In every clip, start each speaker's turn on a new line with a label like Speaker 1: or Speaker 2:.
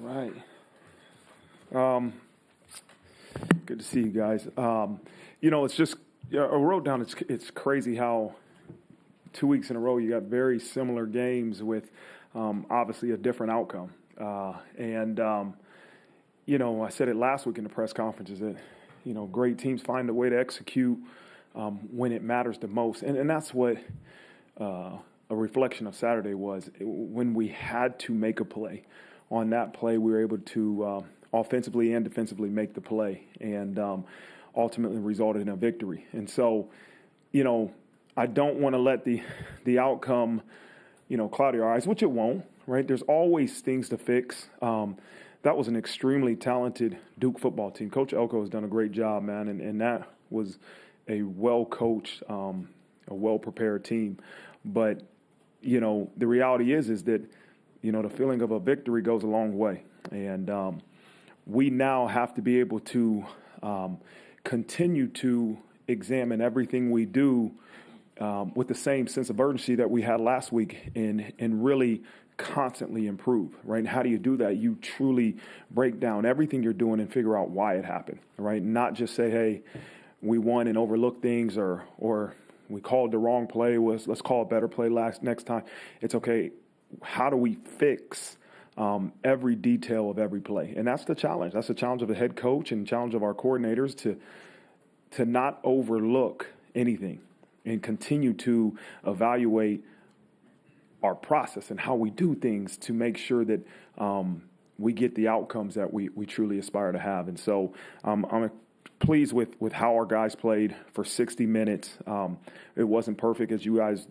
Speaker 1: Right. Good to see you guys. It's just I wrote down. It's crazy how 2 weeks in a row you got very similar games with obviously a different outcome. I said it last week in the press conferences that great teams find a way to execute when it matters the most, and that's what a reflection of Saturday was. When we had to make a play, on that play we were able to offensively and defensively make the play, and ultimately resulted in a victory. And so, I don't want to let the outcome, cloud your eyes, which it won't. Right? There's always things to fix. That was an extremely talented Duke football team. Coach Elko has done a great job, man, and that was a well-coached, a well-prepared team. But, the reality is that, the feeling of a victory goes a long way. And we now have to be able to continue to examine everything we do with the same sense of urgency that we had last week and really constantly improve, right? And how do you do that? You truly break down everything you're doing and figure out why it happened, right? Not just say, hey, we won and overlook things or we called the wrong play. Let's call a better play next time. It's okay. How do we fix every detail of every play? And that's the challenge. That's the challenge of the head coach and challenge of our coordinators to not overlook anything and continue to evaluate our process and how we do things to make sure that we get the outcomes that we truly aspire to have. And so I'm pleased with how our guys played for 60 minutes. It wasn't perfect, as you guys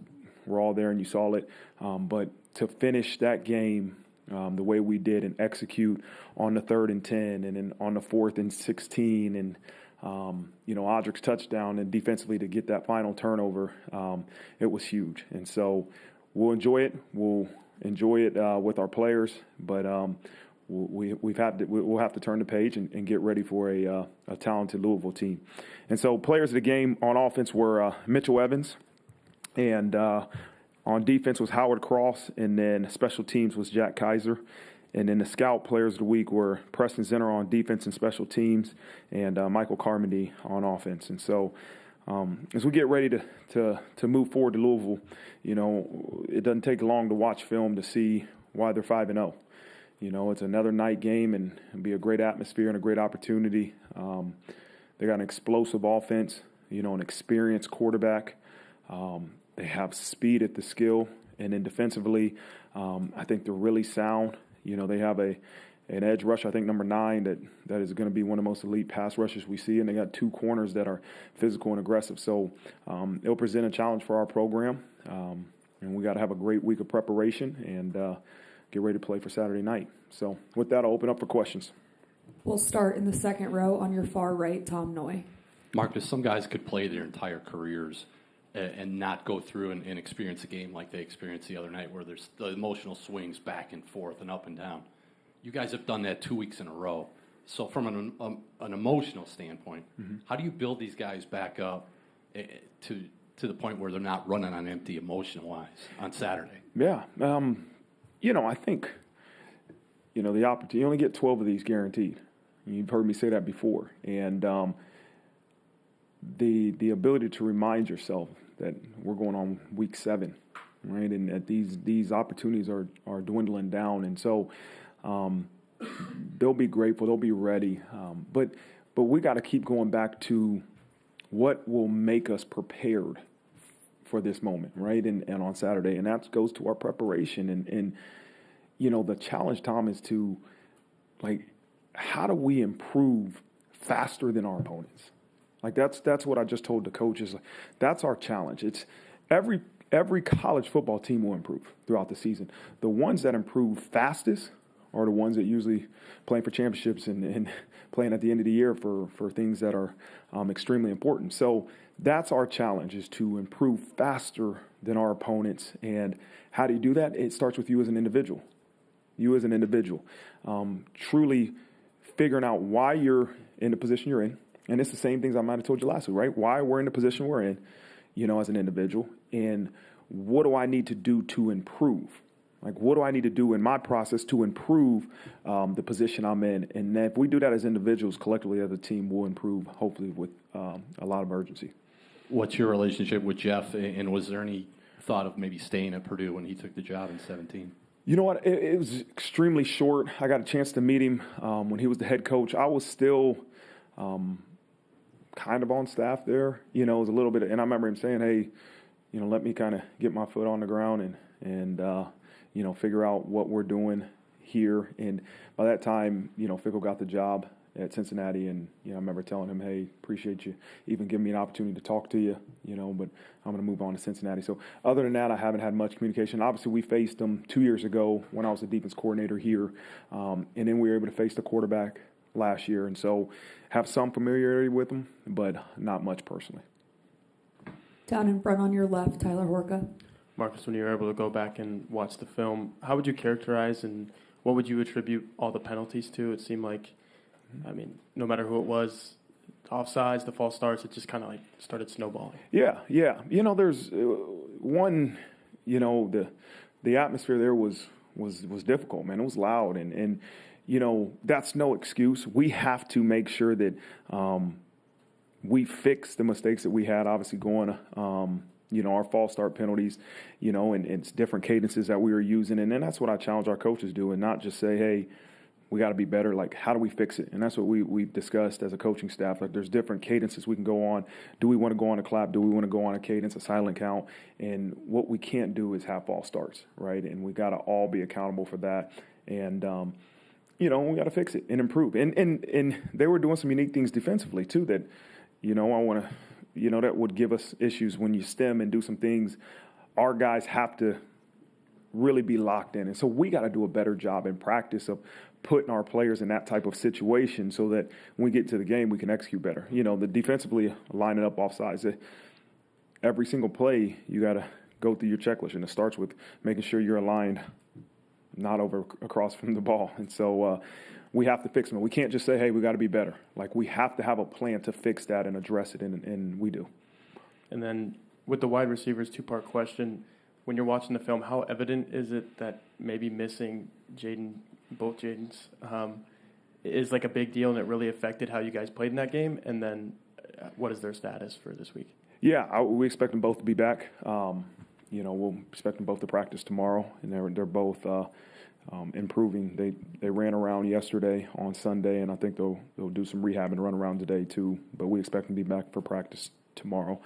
Speaker 1: were all there and you saw it, but to finish that game the way we did and execute on the 3rd and 10 and then on the 4th and 16 and Audrick's touchdown and defensively to get that final turnover, it was huge. And so we'll enjoy it. We'll enjoy it with our players, but we'll have to turn the page and get ready for a talented Louisville team. And so players of the game on offense were Mitchell Evans, and on defense was Howard Cross, and then special teams was Jack Kaiser. And then the scout players of the week were Preston Zinner on defense and special teams, and Michael Carmody on offense. And so as we get ready to move forward to Louisville, it doesn't take long to watch film to see why they're 5-0. It's another night game and it'll be a great atmosphere and a great opportunity. They got an explosive offense, an experienced quarterback. They have speed at the skill, and then defensively, I think they're really sound. They have an edge rush, I think number 9, that is going to be one of the most elite pass rushers we see, and they got 2 corners that are physical and aggressive. So it'll present a challenge for our program, and we got to have a great week of preparation and get ready to play for Saturday night. So with that, I'll open up for questions.
Speaker 2: We'll start in the second row on your far right, Tom Noy.
Speaker 3: Marcus, some guys could play their entire careers and not go through and experience a game like they experienced the other night where there's the emotional swings back and forth and up and down. You guys have done that 2 weeks in a row. So from an emotional standpoint, how do you build these guys back up to the point where they're not running on empty emotional-wise on Saturday?
Speaker 1: Yeah. I think, the opportunity, you only get 12 of these guaranteed. You've heard me say that before. And the ability to remind yourself that we're going on week 7, right? And that these opportunities are dwindling down. And so they'll be grateful, they'll be ready. But we got to keep going back to what will make us prepared for this moment, right? And on Saturday. And that goes to our preparation. And the challenge, Tom, is to, how do we improve faster than our opponents? That's what I just told the coaches. That's our challenge. It's every college football team will improve throughout the season. The ones that improve fastest are the ones that usually playing for championships and playing at the end of the year for things that are extremely important. So that's our challenge, is to improve faster than our opponents. And how do you do that? It starts with you as an individual. You as an individual. Truly figuring out why you're in the position you're in. And it's the same things I might have told you last week, right? Why we're in the position we're in, as an individual. And what do I need to do to improve? Like, what do I need to do in my process to improve the position I'm in? And if we do that as individuals, collectively as a team, we'll improve, hopefully, with a lot of urgency.
Speaker 3: What's your relationship with Jeff, and was there any thought of maybe staying at Purdue when he took the job in 2017?
Speaker 1: You know what? It was extremely short. I got a chance to meet him when he was the head coach. I was still kind of on staff there. You know, it was a little bit, and I remember him saying, hey, you know, let me kind of get my foot on the ground and you know, figure out what we're doing here. And by that time, you know, Fickle got the job at Cincinnati, and you know, I remember telling him, hey, appreciate you even giving me an opportunity to talk to you, you know, but I'm going to move on to Cincinnati. So other than that, I haven't had much communication. Obviously, we faced them 2 years ago when I was the defense coordinator here, and then we were able to face the quarterback last year, and so have some familiarity with them, but not much personally.
Speaker 2: Down in front on your left, Tyler Horka.
Speaker 4: Marcus, when you were able to go back and watch the film, how would you characterize and what would you attribute all the penalties to? It seemed like, I mean, no matter who it was, offsides, the false starts, it just kind of like started snowballing.
Speaker 1: Yeah. You know, there's one, you know, the atmosphere there was difficult, man. It was loud, and you know, that's no excuse. We have to make sure that we fix the mistakes that we had, obviously going you know, our false start penalties, you know, and it's different cadences that we were using. And then that's what I challenge our coaches to do, and not just say, hey, we got to be better. Like, how do we fix it? And that's what we discussed as a coaching staff. Like, there's different cadences we can go on. Do we want to go on a clap? Do we want to go on a cadence, a silent count? And what we can't do is have false starts, right? And we got to all be accountable for that. And, you know, we got to fix it and improve. And they were doing some unique things defensively, too, that, you know, I want to – you know, that would give us issues when you stem and do some things. Our guys have to really be locked in. And so we got to do a better job in practice of putting our players in that type of situation so that when we get to the game, we can execute better. You know, the defensively lining up offsides, every single play, you got to go through your checklist. And it starts with making sure you're aligned, not over across from the ball. And so we have to fix them. We can't just say, hey, we got to be better. Like, we have to have a plan to fix that and address it, and we do.
Speaker 4: And then with the wide receivers, two-part question. When you're watching the film, how evident is it that maybe missing both Jadens, is like a big deal and it really affected how you guys played in that game? And then what is their status for this week?
Speaker 1: Yeah, we expect them both to be back. You know, we'll expect them both to practice tomorrow, and they're both improving. They ran around yesterday on Sunday, and I think they'll do some rehab and run around today too. But we expect them to be back for practice tomorrow.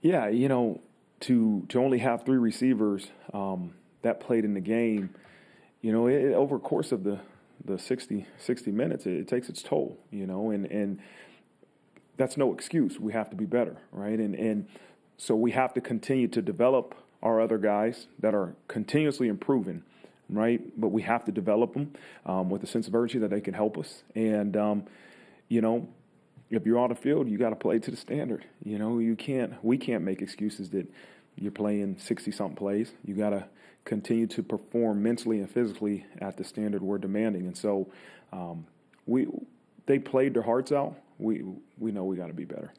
Speaker 1: Yeah, you know, to only have three receivers that played in the game, you know, over the course of the 60 minutes, it takes its toll. You know, and that's no excuse. We have to be better, right? And so we have to continue to develop our other guys that are continuously improving. Right, but we have to develop them with a sense of urgency that they can help us. And you know, if you're on the field, you got to play to the standard. You know, we can't make excuses that you're playing 60-something plays. You got to continue to perform mentally and physically at the standard we're demanding. And so, they played their hearts out. We know we got to be better.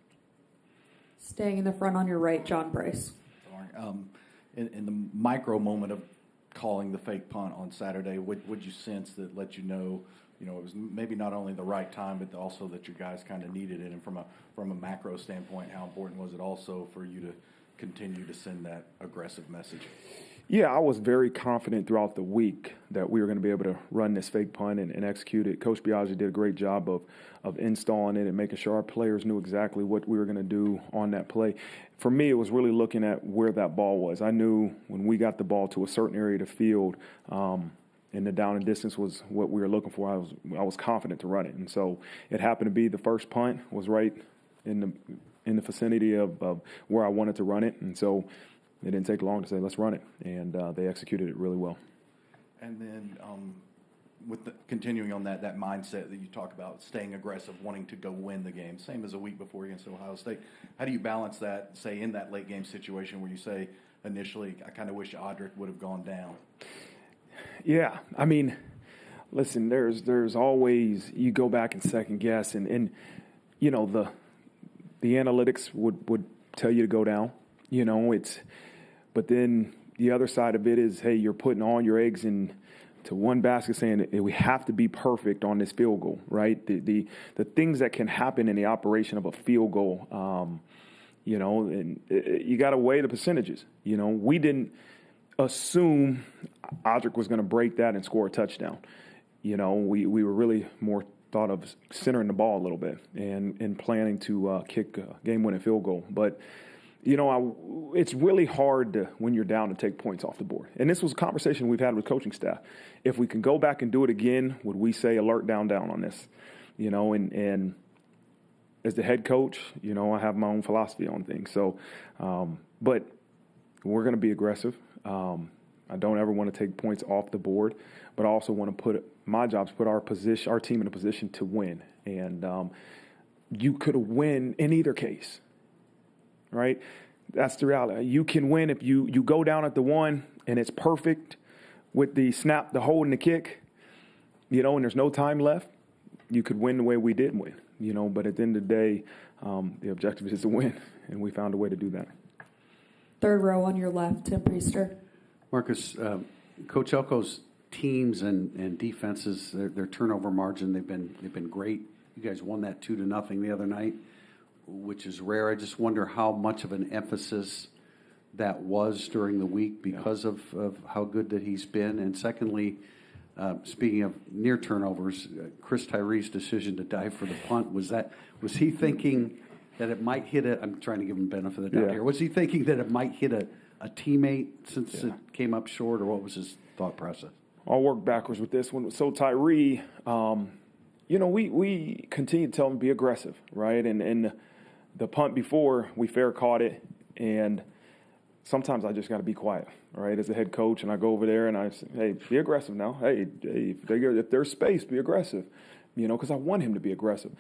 Speaker 2: Staying in the front on your right, John Bryce.
Speaker 5: In the micro moment of calling the fake punt on Saturday, would you sense that let you know, it was maybe not only the right time, but also that your guys kind of needed it? And from a macro standpoint, how important was it also for you to continue to send that aggressive message?
Speaker 1: Yeah, I was very confident throughout the week that we were going to be able to run this fake punt and execute it. Coach Biaggi did a great job of installing it and making sure our players knew exactly what we were going to do on that play. For me, it was really looking at where that ball was. I knew when we got the ball to a certain area of the field, and the down and distance was what we were looking for, I was confident to run it. And so it happened to be the first punt was right in the vicinity of where I wanted to run it. And so it didn't take long to say, let's run it. And they executed it really well.
Speaker 5: And then with continuing on that mindset that you talk about, staying aggressive, wanting to go win the game, same as a week before against Ohio State, how do you balance that, say, in that late game situation where you say initially, I kind of wish Audric would have gone down?
Speaker 1: Yeah, I mean, listen, there's always, you go back and second guess, and you know, the analytics would tell you to go down. You know, but then the other side of it is, hey, you're putting all your eggs in to one basket, saying that we have to be perfect on this field goal, right? The things that can happen in the operation of a field goal, and you got to weigh the percentages. We didn't assume Audric was going to break that and score a touchdown. We were really more thought of centering the ball a little bit and planning to kick a game-winning field goal. But, it's really hard when you're down to take points off the board. And this was a conversation we've had with coaching staff. If we can go back and do it again, would we say alert down on this? And as the head coach, I have my own philosophy on things. So, but we're going to be aggressive. I don't ever want to take points off the board, but I also want to my job is put our team in a position to win. And you could win in either case, right? That's the reality. You can win if you go down at the one and it's perfect with the snap, the hold, and the kick, and there's no time left. You could win the way we did win, but at the end of the day, the objective is to win, and we found a way to do that.
Speaker 2: Third row on your left, Tim Priester.
Speaker 6: Marcus, Coach Elko's teams and defenses, their turnover margin, they've been great. You guys won that 2-0 the other night, which is rare. I just wonder how much of an emphasis that was during the week because of how good that he's been. And secondly, speaking of near turnovers, Chris Tyree's decision to dive for the punt, was he thinking that it might hit I'm trying to give him benefit of the doubt here. Was he thinking that it might hit a teammate since it came up short, or what was his thought process?
Speaker 1: I'll work backwards with this one. So Tyree, we continue to tell him to be aggressive, right? And the punt before, we fair caught it, and sometimes I just got to be quiet, right, as a head coach, and I go over there and I say, hey, be aggressive now. Hey, if there's space, be aggressive, because I want him to be aggressive.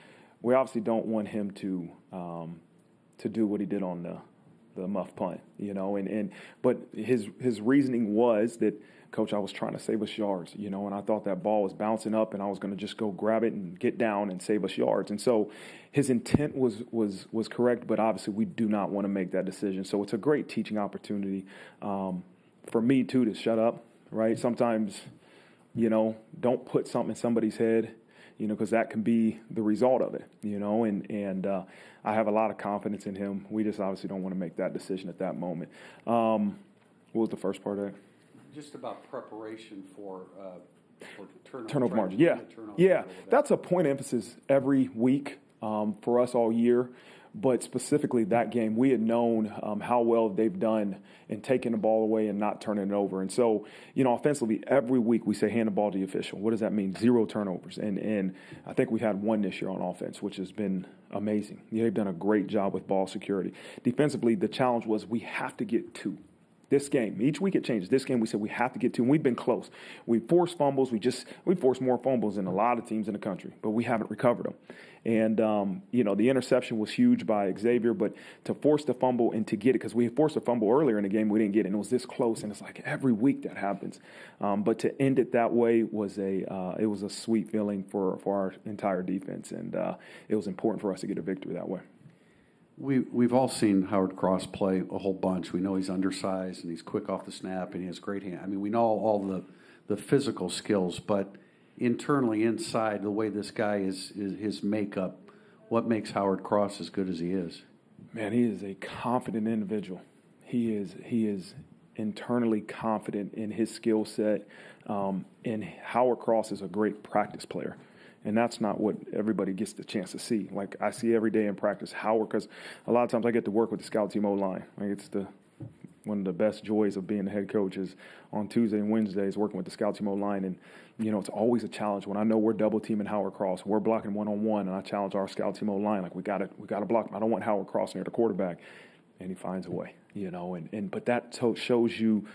Speaker 1: We obviously don't want him to do what he did on the muff punt, but his reasoning was that, Coach, I was trying to save us yards, and I thought that ball was bouncing up and I was going to just go grab it and get down and save us yards. And so his intent was correct, but obviously we do not want to make that decision. So it's a great teaching opportunity for me, too, to shut up, right? Sometimes, don't put something in somebody's head, because that can be the result of it, and I have a lot of confidence in him. We just obviously don't want to make that decision at that moment. What was the first part of that?
Speaker 6: Just about preparation for
Speaker 1: turnover margin. Yeah. That's a point of emphasis every week for us all year. But specifically that game, we had known how well they've done in taking the ball away and not turning it over. And so, offensively, every week we say hand the ball to the official. What does that mean? 0 turnovers. And I think we've had 1 this year on offense, which has been amazing. They've done a great job with ball security. Defensively, the challenge was we have to get 2. This game, each week it changes. This game we said we have to get 2, and we've been close. We forced fumbles. We forced more fumbles than a lot of teams in the country, but we haven't recovered them. And, the interception was huge by Xavier, but to force the fumble and to get it, because we forced a fumble earlier in the game, we didn't get it, and it was this close, and it's like every week that happens. But to end it that way was it was a sweet feeling for our entire defense, and it was important for us to get a victory that way.
Speaker 6: We've all seen Howard Cross play a whole bunch. We know he's undersized and he's quick off the snap and he has great hand. I mean, we know all the physical skills, but internally, inside, the way this guy is his makeup, what makes Howard Cross as good as he is?
Speaker 1: Man, he is a confident individual. He is internally confident in his skill set, and Howard Cross is a great practice player. And that's not what everybody gets the chance to see. Like, I see every day in practice Howard, because a lot of times I get to work with the scout team O-line. Like, it's one of the best joys of being the head coach is on Tuesday and Wednesdays working with the scout team O-line. And, it's always a challenge when I know we're double teaming Howard Cross. We're blocking one-on-one, and I challenge our scout team O-line. Like, we got to block him. I don't want Howard Cross near the quarterback. And he finds a way, but that shows you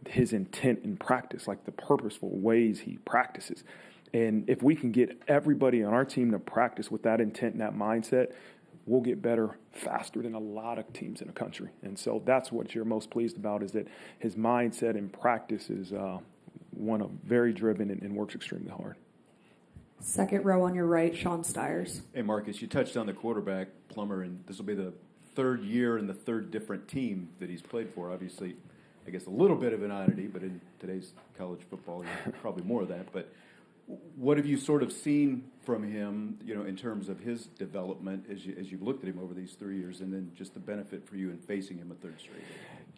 Speaker 1: his intent in practice, like the purposeful ways he practices. And if we can get everybody on our team to practice with that intent and that mindset, we'll get better faster than a lot of teams in the country. And so that's what you're most pleased about, is that his mindset in practice is one of very driven and works extremely hard.
Speaker 2: Second row on your right, Sean Stiers.
Speaker 7: Hey, Marcus, you touched on the quarterback, Plummer, and this will be the third year and the third different team that he's played for. Obviously, I guess, a little bit of an oddity, but in today's college football, probably more of that. But what have you sort of seen from him, in terms of his development as you've looked at him over these 3 years, and then just the benefit for you in facing him a third straight?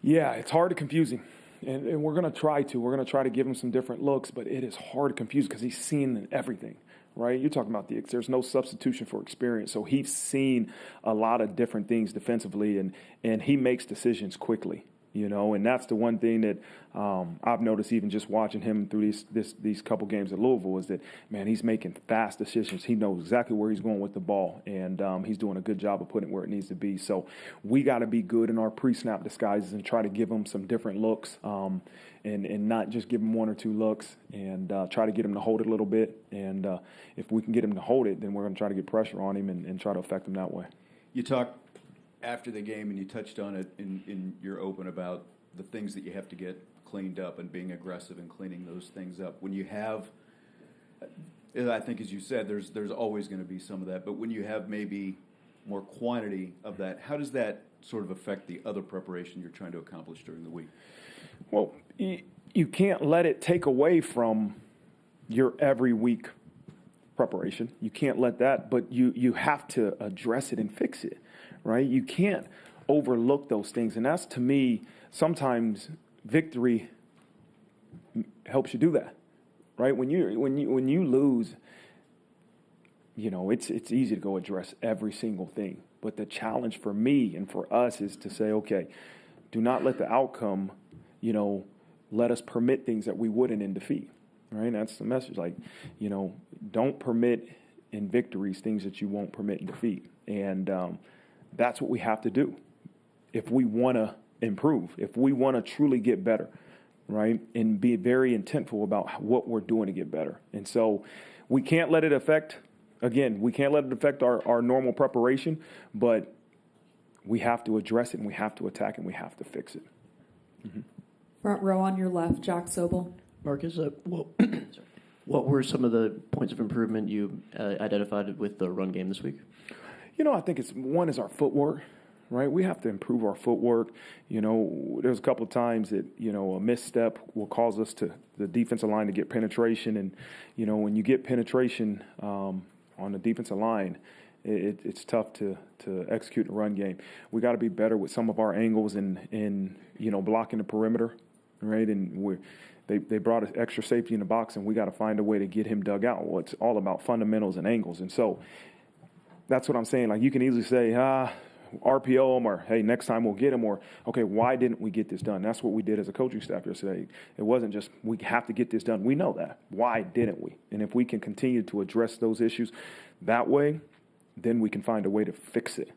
Speaker 1: Yeah, it's hard to confuse him. And we're going to try to. We're going to try to give him some different looks, but it is hard to confuse because he's seen everything, right? You're talking about there's no substitution for experience. So he's seen a lot of different things defensively, and he makes decisions quickly. And that's the one thing that I've noticed even just watching him through these couple games at Louisville is that, man, he's making fast decisions. He knows exactly where he's going with the ball, and he's doing a good job of putting it where it needs to be. So we got to be good in our pre-snap disguises and try to give him some different looks and not just give him one or two looks and try to get him to hold it a little bit. And if we can get him to hold it, then we're going to try to get pressure on him and try to affect him that way.
Speaker 7: You talked after the game, and you touched on it in your open about the things that you have to get cleaned up and being aggressive and cleaning those things up. When you have, I think as you said, there's always going to be some of that, but when you have maybe more quantity of that, how does that sort of affect the other preparation you're trying to accomplish during the week?
Speaker 1: Well, you can't let it take away from your every week preparation. You can't let that, but you have to address it and fix it. Right? You can't overlook those things. And that's, to me, sometimes victory helps you do that. Right? When you lose, it's easy to go address every single thing. But the challenge for me and for us is to say, okay, do not let the outcome, let us permit things that we wouldn't in defeat. Right? That's the message. Like, don't permit in victories things that you won't permit in defeat. And that's what we have to do if we want to improve, if we want to truly get better, right, and be very intentful about what we're doing to get better. And so we can't let it affect, our normal preparation, but we have to address it, and we have to attack it, and we have to fix it. Mm-hmm.
Speaker 2: Front row on your left, Jack Sobel.
Speaker 8: Marcus, what were some of the points of improvement you identified with the run game this week?
Speaker 1: I think one is our footwork, right? We have to improve our footwork. There's a couple of times that, a misstep will cause us the defensive line to get penetration. And, when you get penetration on the defensive line, it's tough to execute the run game. We got to be better with some of our angles and blocking the perimeter, right? And they brought us extra safety in the box, and we got to find a way to get him dug out. Well, it's all about fundamentals and angles. And so that's what I'm saying. Like, you can easily say, RPO him, or, hey, next time we'll get him, or, okay, why didn't we get this done? That's what we did as a coaching staff yesterday. It wasn't just, we have to get this done. We know that. Why didn't we? And if we can continue to address those issues that way, then we can find a way to fix it,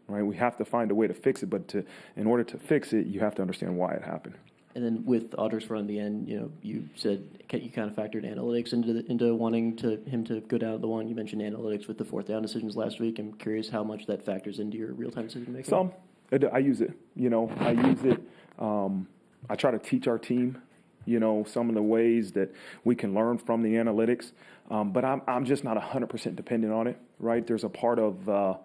Speaker 1: right? We have to find a way to fix it, but in order to fix it, you have to understand why it happened.
Speaker 8: And then with Otter's run at the end, you said you kind of factored analytics into wanting him to go down the one. You mentioned analytics with the fourth down decisions last week. I'm curious how much that factors into your real-time decision making.
Speaker 1: Some. I use it. I use it. I try to teach our team, some of the ways that we can learn from the analytics. But I'm just not 100% dependent on it, right? There's a part of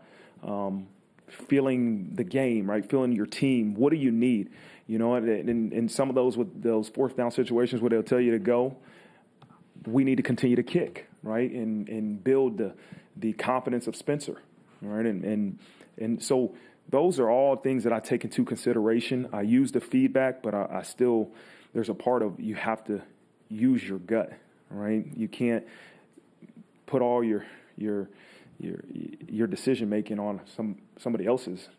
Speaker 1: feeling the game, right? Feeling your team. What do you need? And some of those with those fourth down situations where they'll tell you to go, we need to continue to kick, right? And build the confidence of Spencer, right? And so those are all things that I take into consideration. I use the feedback, but I still, there's a part of you have to use your gut, right? You can't put all your decision making on somebody else's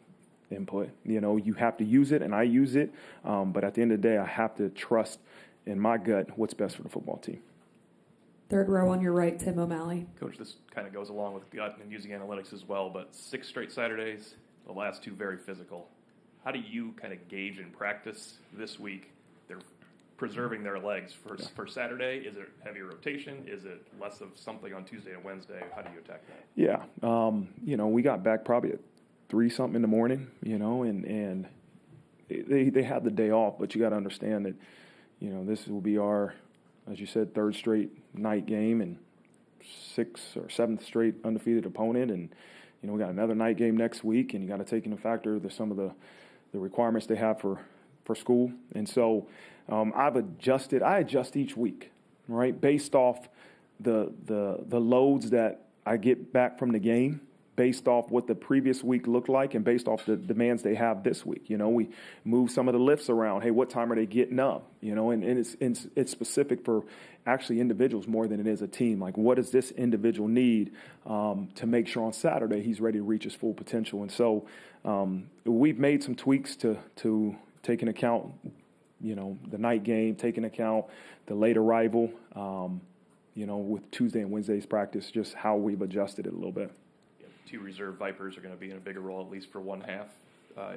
Speaker 1: input. You have to use it, and I use it. But at the end of the day, I have to trust in my gut what's best for the football team.
Speaker 2: Third row on your right, Tim O'Malley.
Speaker 9: Coach, this kind of goes along with gut and using analytics as well, but 6 straight Saturdays, the last 2 very physical. How do you kind of gauge in practice this week? They're preserving their legs for Saturday. Is it heavy rotation? Is it less of something on Tuesday and Wednesday? How do you attack that?
Speaker 1: Yeah. We got back probably at 3-something in the morning, and they had the day off, but you got to understand that, this will be our, as you said, 3rd straight night game and 6th or 7th straight undefeated opponent. And, we got another night game next week, and you got to take into factor some of the requirements they have for for school. And so I adjust each week, right, based off the loads that I get back from the game, based off what the previous week looked like, and based off the demands they have this week. We move some of the lifts around. Hey, what time are they getting up? And it's specific for actually individuals more than it is a team. Like, what does this individual need to make sure on Saturday he's ready to reach his full potential? And so we've made some tweaks to take into account, the night game, take into account the late arrival, with Tuesday and Wednesday's practice, just how we've adjusted it a little bit.
Speaker 9: Two reserve Vipers are going to be in a bigger role, at least for one half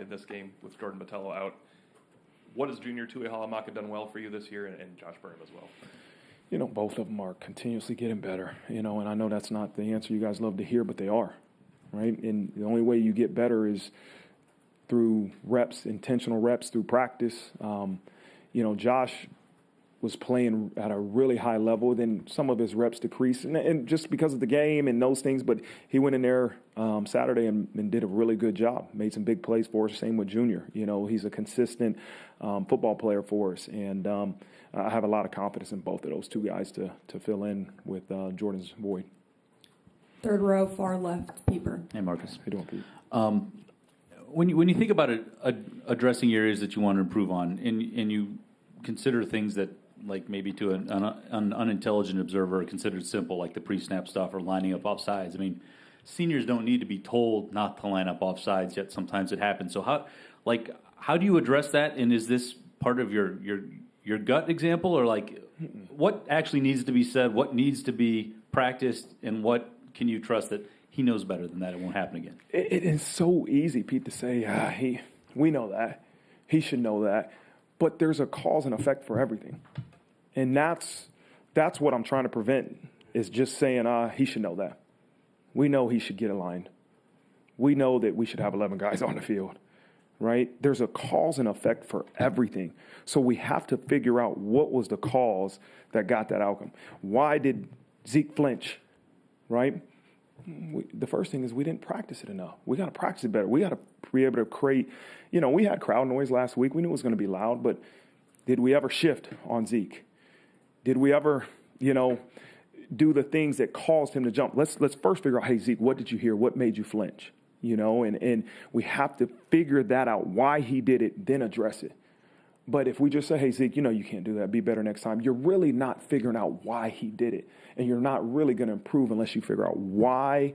Speaker 9: in this game with Jordan Botello out. What has junior Tui Halamaka done well for you this year, and Josh Burnham as well?
Speaker 1: Both of them are continuously getting better, and I know that's not the answer you guys love to hear, but they are, right? And the only way you get better is through reps, intentional reps, through practice. Josh was playing at a really high level, then some of his reps decreased, and just because of the game and those things, but he went in there Saturday and did a really good job, made some big plays for us. Same with Junior. He's a consistent football player for us, and I have a lot of confidence in both of those two guys to fill in with Jordan's void.
Speaker 2: Third row, far left, Peeper.
Speaker 10: Hey, Marcus.
Speaker 1: How you doing, Pete?
Speaker 10: When you think about addressing areas that you want to improve on, and you consider things that, like, maybe to an unintelligent observer are considered simple, like the pre-snap stuff or lining up offsides. I mean, seniors don't need to be told not to line up offsides, yet sometimes it happens. So how do you address that? And is this part of your gut example, or what actually needs to be said, what needs to be practiced, and what can you trust that he knows better than that it won't happen again?
Speaker 1: It is so easy, Pete, to say, we know that. He should know that. But there's a cause and effect for everything. And that's what I'm trying to prevent, is just saying, he should know that. We know he should get aligned. We know that we should have 11 guys on the field, right? There's a cause and effect for everything. So we have to figure out what was the cause that got that outcome. Why did Zeke flinch, right? The first thing is we didn't practice it enough. We got to practice it better. We got to be able to create, we had crowd noise last week. We knew it was going to be loud, but did we ever shift on Zeke? Did we ever, do the things that caused him to jump? Let's first figure out, hey, Zeke, what did you hear? What made you flinch? And we have to figure that out, why he did it, then address it. But if we just say, hey, Zeke, you can't do that, be better next time, you're really not figuring out why he did it. And you're not really going to improve unless you figure out why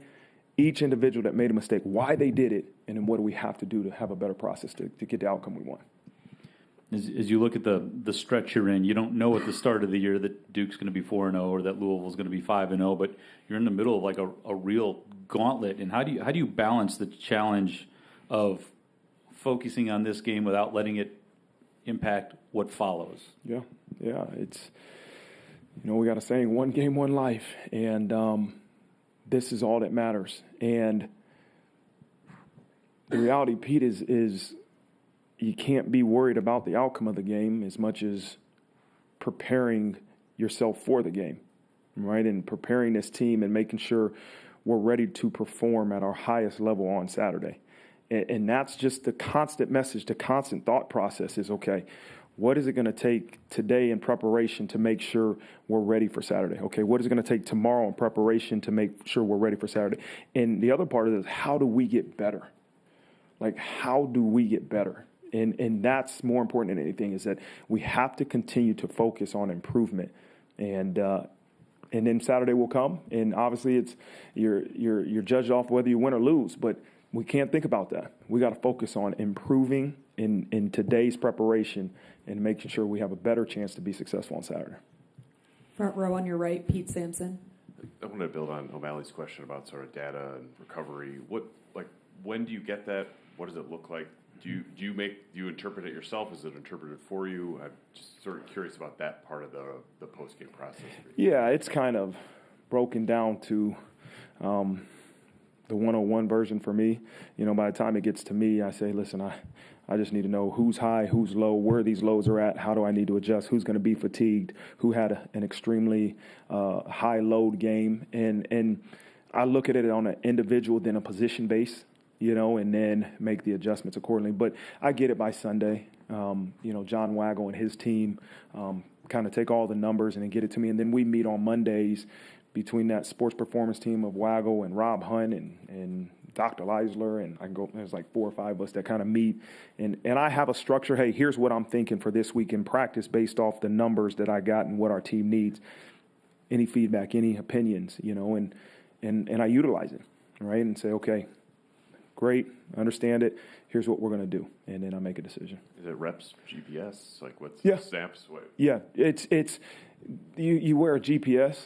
Speaker 1: each individual that made a mistake, why they did it, and then what do we have to do to have a better process to get the outcome we want.
Speaker 10: As you look at the stretch you're in, you don't know at the start of the year that Duke's going to be 4-0 or that Louisville's going to be 5-0, but you're in the middle of a real gauntlet. And how do you balance the challenge of focusing on this game without letting it impact what follows?
Speaker 1: Yeah, it's we got a saying, one game, one life, and this is all that matters. And the reality, Pete, is you can't be worried about the outcome of the game as much as preparing yourself for the game, right? And preparing this team and making sure we're ready to perform at our highest level on Saturday. And that's just the constant message, the constant thought process is, okay, what is it going to take today in preparation to make sure we're ready for Saturday? Okay, what is it going to take tomorrow in preparation to make sure we're ready for Saturday? And the other part of it is, how do we get better? How do we get better? And that's more important than anything, is that we have to continue to focus on improvement. And then Saturday will come, and obviously it's you're judged off whether you win or lose, but we can't think about that. We got to focus on improving in today's preparation and making sure we have a better chance to be successful on Saturday.
Speaker 2: Front row on your right, Pete Sampson.
Speaker 11: I want to build on O'Malley's question about sort of data and recovery. When do you get that? What does it look like? Do you interpret it yourself? Is it interpreted for you? I'm just sort of curious about that part of the post game process.
Speaker 1: Yeah, it's kind of broken down to the 101 version for me. By the time it gets to me, I say, listen, I just need to know who's high, who's low, where these lows are at, how do I need to adjust, who's going to be fatigued, who had an extremely high load game. And I look at it on an individual, then a position base, and then make the adjustments accordingly. But I get it by Sunday. John Waggle and his team kind of take all the numbers and then get it to me. And then we meet on Mondays between that sports performance team of Waggle and Rob Hunt and Dr. Leisler, and there's like 4 or 5 of us that kind of meet. And I have a structure. Hey, here's what I'm thinking for this week in practice based off the numbers that I got and what our team needs. Any feedback, any opinions, and I utilize it, right? And say, okay, great, understand it. Here's what we're going to do. And then I make a decision.
Speaker 11: Is it reps, GPS? Like what's snaps? What?
Speaker 1: Yeah, it's you wear a GPS,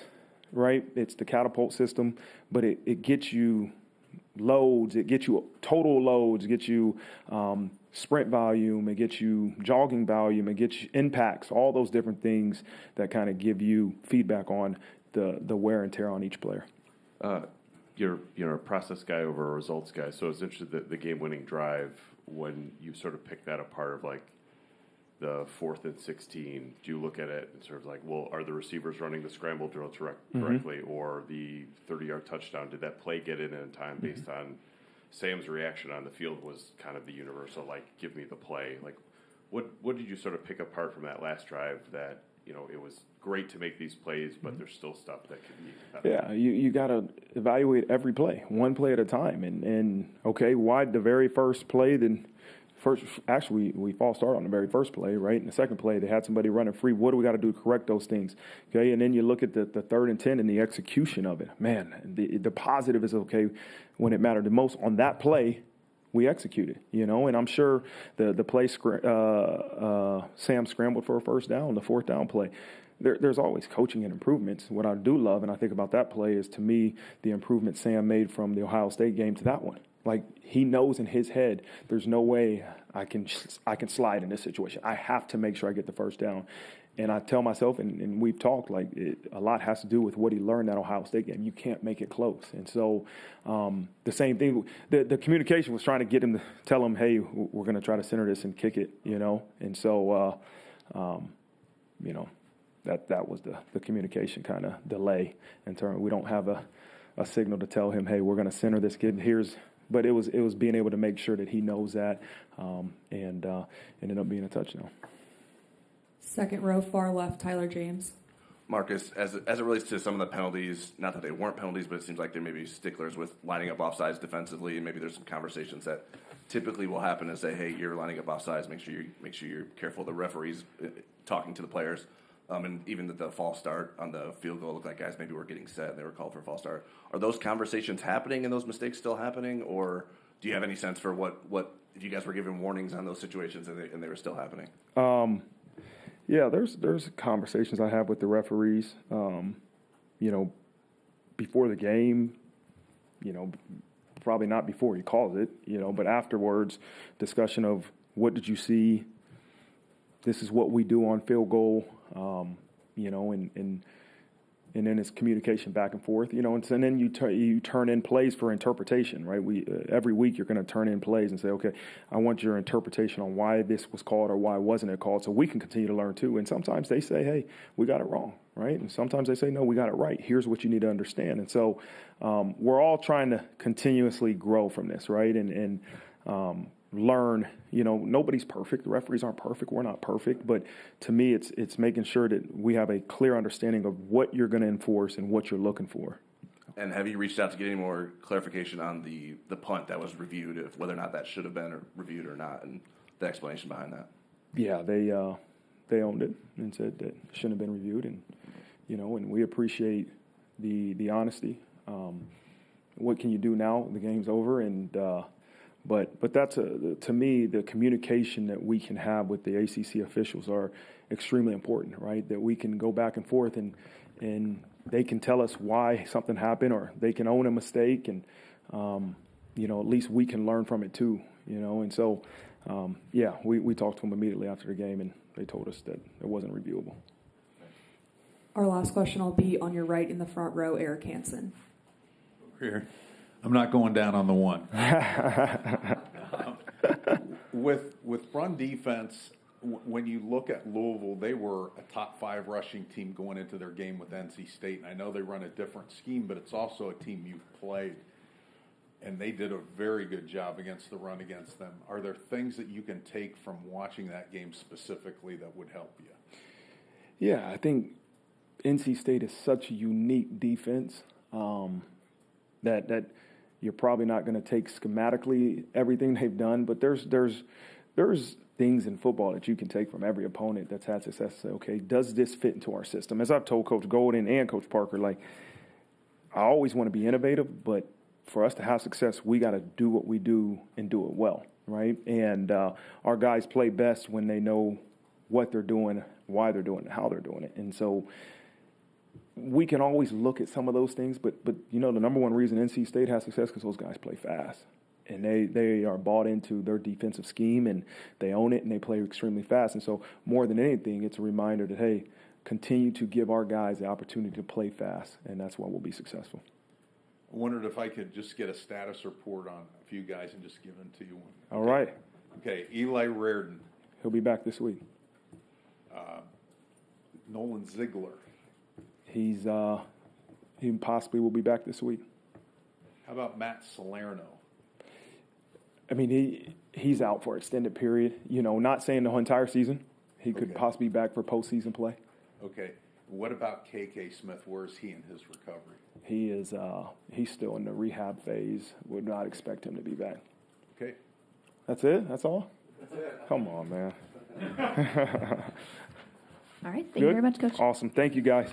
Speaker 1: right? It's the catapult system, but it gets you loads, it gets you total loads, it gets you sprint volume, it gets you jogging volume, it gets you impacts, all those different things that kind of give you feedback on the wear and tear on each player.
Speaker 11: You're a process guy over a results guy, so I was interested in the game-winning drive when you sort of pick that apart of like the 4th and 16. Do you look at it and sort of like, well, are the receivers running the scramble drill correctly, or the 30-yard touchdown? Did that play get in time based on Sam's reaction on the field was kind of the universal, like, give me the play? Like, what did you sort of pick apart from that last drive that, it was great to make these plays, but there's still stuff that could be better?
Speaker 1: Yeah, you got to evaluate every play, one play at a time. And okay, why the very first play, then actually we false start on the very first play, right? In the second play, they had somebody running free. What do we got to do to correct those things? Okay, and then you look at the 3rd and 10 and the execution of it. Man, the positive is, okay, when it mattered the most on that play, we executed, and I'm sure the play Sam scrambled for a first down, the 4th down play. There's always coaching and improvements. What I do love, and I think about that play, is to me the improvement Sam made from the Ohio State game to that one. Like, he knows in his head, there's no way I can slide in this situation. I have to make sure I get the first down. And I tell myself, and we've talked, like, a lot has to do with what he learned at Ohio State game. You can't make it close. And so the same thing, the communication was trying to get him to tell him, hey, we're going to try to center this and kick it, And so, that was the communication kind of delay in terms. We don't have a signal to tell him, hey, we're going to center this kid. But it was being able to make sure that he knows that, and ended up being a touchdown.
Speaker 2: Second row, far left, Tyler James.
Speaker 12: Marcus, as it relates to some of the penalties, not that they weren't penalties, but it seems like there may be sticklers with lining up offsides defensively, and maybe there's some conversations that typically will happen and say, hey, you're lining up offsides, make sure you're careful. The referees talking to the players. And even the false start on the field goal looked like guys maybe were getting set and they were called for a false start. Are those conversations happening and those mistakes still happening, or do you have any sense for what if you guys were given warnings on those situations and they were still happening?
Speaker 1: Yeah, there's conversations I have with the referees, before the game, probably not before he calls it, but afterwards, discussion of what did you see? This is what we do on field goal, and then it's communication back and forth, and then you turn in plays for interpretation, right? Every week you're going to turn in plays and say, okay, I want your interpretation on why this was called or why wasn't it called, so we can continue to learn too. And sometimes they say, hey, we got it wrong, right? And sometimes they say, no, we got it right. Here's what you need to understand. And so we're all trying to continuously grow from this, right? And learn, nobody's perfect. The referees aren't perfect. We're not perfect. But to me, it's making sure that we have a clear understanding of what you're going to enforce and what you're looking for.
Speaker 12: And have you reached out to get any more clarification on the punt that was reviewed, if whether or not that should have been reviewed or not, and the explanation behind that?
Speaker 1: Yeah, they owned it and said that it shouldn't have been reviewed, and and we appreciate the honesty. What can you do now? The game's over, and But that's to me, the communication that we can have with the ACC officials are extremely important, right? That we can go back and forth and they can tell us why something happened, or they can own a mistake, and at least we can learn from it too, And so, we talked to them immediately after the game, and they told us that it wasn't reviewable.
Speaker 2: Our last question will be on your right in the front row, Eric Hansen.
Speaker 13: Here. I'm not going down on the one. With run defense, when you look at Louisville, they were a top 5 rushing team going into their game with NC State. And I know they run a different scheme, but it's also a team you've played. and they did a very good job against the run against them. Are there things that you can take from watching that game specifically that would help you?
Speaker 1: Yeah, I think NC State is such a unique defense that you're probably not going to take schematically everything they've done, but there's things in football that you can take from every opponent that's had success. Say, okay, does this fit into our system? As I've told Coach Golden and Coach Parker, like, I always want to be innovative, but for us to have success, we got to do what we do and do it well, right? And our guys play best when they know what they're doing, why they're doing it, how they're doing it. And so we can always look at some of those things, but you know, the number one reason NC State has success is because those guys play fast. And they are bought into their defensive scheme, and they own it, and they play extremely fast. And so more than anything, it's a reminder that, hey, continue to give our guys the opportunity to play fast, and that's why we'll be successful.
Speaker 13: I wondered if I could just get a status report on a few guys and just give them to you.
Speaker 1: All right.
Speaker 13: Okay, Eli Reardon.
Speaker 1: He'll be back this week.
Speaker 13: Nolan Ziegler.
Speaker 1: He possibly will be back this week.
Speaker 13: How about Matt Salerno?
Speaker 1: I mean, he's out for an extended period. You know, not saying the whole entire season. He could possibly be back for postseason play.
Speaker 13: Okay. What about KK Smith? Where is he in his recovery?
Speaker 1: He is. He's still in the rehab phase. Would not expect him to be back.
Speaker 13: Okay.
Speaker 1: That's it? That's all?
Speaker 13: That's it.
Speaker 1: Come on, man.
Speaker 14: All right. Thank you very much, Coach.
Speaker 1: Awesome. Thank you, guys.